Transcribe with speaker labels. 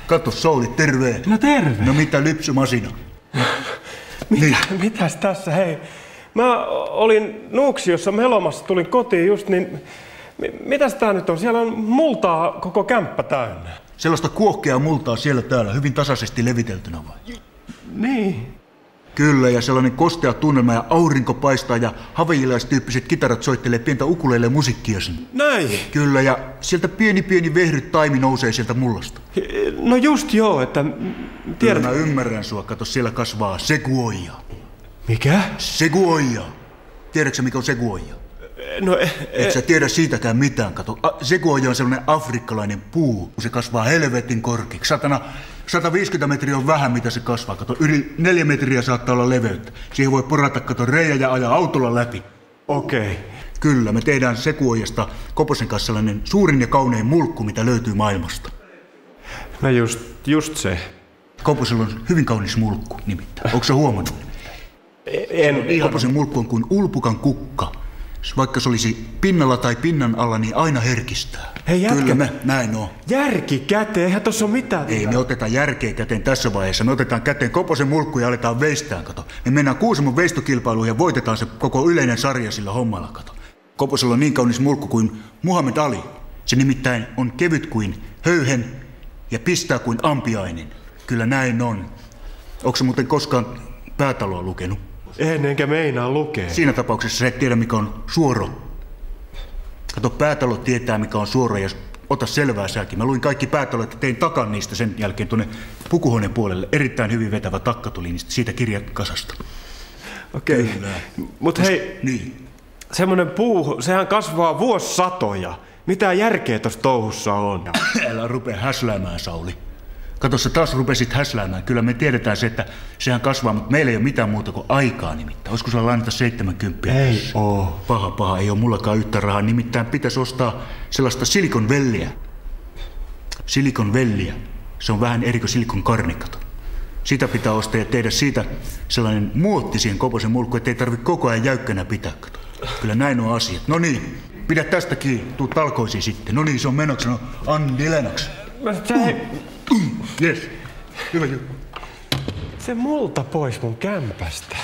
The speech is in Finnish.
Speaker 1: Kato, Sauli, terve.
Speaker 2: No terve.
Speaker 1: No mitä, lypsymasina?
Speaker 2: Mitäs tässä, hei? Mä olin Nuuksiossa melomassa, tulin kotiin just, niin mitäs tää nyt on? Siellä on multaa koko kämppä täynnä.
Speaker 1: Sellaista kuohkeaa multaa siellä täällä, hyvin tasaisesti leviteltynä vai?
Speaker 2: Niin.
Speaker 1: Kyllä, ja sellainen kostea tunnelma ja aurinko paistaa ja havailaistyyppiset kitarat soittelee pientä ukulele musiikkia sinne.
Speaker 2: Näin.
Speaker 1: Kyllä, ja sieltä pieni vehryt taimi nousee sieltä mullasta.
Speaker 2: No just joo, että tiedät...
Speaker 1: Kyllä mä ymmärrän sua, kato, siellä kasvaa seguoja.
Speaker 2: Mikä?
Speaker 1: Seguoja. Tiedätkö mikä on seguoja?
Speaker 2: No
Speaker 1: Et sä tiedä siitäkään mitään, kato. Seguoja on sellainen afrikkalainen puu. Se kasvaa helvetin korkeaksi. Satana, 150 metriä on vähän mitä se kasvaa, kato. Yli 4 metriä saattaa olla leveyttä. Siihen voi porata, kato, reiä ja ajaa autolla läpi.
Speaker 2: Okei.
Speaker 1: Kyllä, me tehdään seguojasta Koposen kanssa sellainen suurin ja kaunein mulkku, mitä löytyy maailmasta.
Speaker 2: No just se.
Speaker 1: Koposella on hyvin kaunis mulkku nimittäin. Onko sä huomannut?
Speaker 2: En.
Speaker 1: Koposen mulkku on kuin ulpukan kukka. Vaikka se olisi pinnalla tai pinnan alla, niin aina herkistää.
Speaker 2: Hei jätkä.
Speaker 1: Kyllä me näin on.
Speaker 2: Järki käteen, eihän tossa ole mitään.
Speaker 1: Ei me oteta järkeä käteen tässä vaiheessa. Me otetaan käteen Koposen mulkku ja aletaan veistään, kato. Me mennään Kuusamon veistokilpailuun ja voitetaan se koko yleinen sarja sillä hommalla, kato. Koposella on niin kaunis mulkku kuin Muhammed Ali. Se nimittäin on kevyt kuin höyhen ja pistää kuin ampiainen. Kyllä näin on. Onko se muuten koskaan Päätaloa lukenut?
Speaker 2: Enkä meinaa lukea.
Speaker 1: Siinä tapauksessa sä et tiedä mikä on suoro. Kato, Päätalo tietää mikä on suoro ja ota selvää säkin. Mä luin kaikki Päätalot ja tein takan niistä sen jälkeen tuonne pukuhuoneen puolelle. Erittäin hyvin vetävä takka tuli niistä siitä kirjakasasta.
Speaker 2: Okei. Mut hei,
Speaker 1: Niin.
Speaker 2: semmonen puu, sehän kasvaa vuosisatoja. Mitä järkeä tossa touhussa on?
Speaker 1: Älä rupea häsläämään, Sauli. Kato, sä taas rupesit häsläämään. Kyllä me tiedetään se, että sehän kasvaa, mutta meillä ei ole mitään muuta kuin aikaa nimittäin. Olisiko sulla lainata 70?
Speaker 2: Ei oo.
Speaker 1: Paha, ei ole mullakaan yhtä rahaa. Nimittäin pitäisi ostaa sellaista silikonvelliä. Silikonvelliä. Se on vähän eri kuin silikonkarnikato. Sitä pitää ostaa ja tehdä siitä sellainen muotti siihen Koposen mulkkuun, ettei tarvitse koko ajan jäykkänä pitää. Kato. Kyllä näin on asiat. No niin, pidä tästä kiinni. Tuu talkoisiin sitten. No niin, se on menoksi. No, Anni Lennox. Yes. Hyvä juttu.
Speaker 2: Se multa pois mun kämpästä.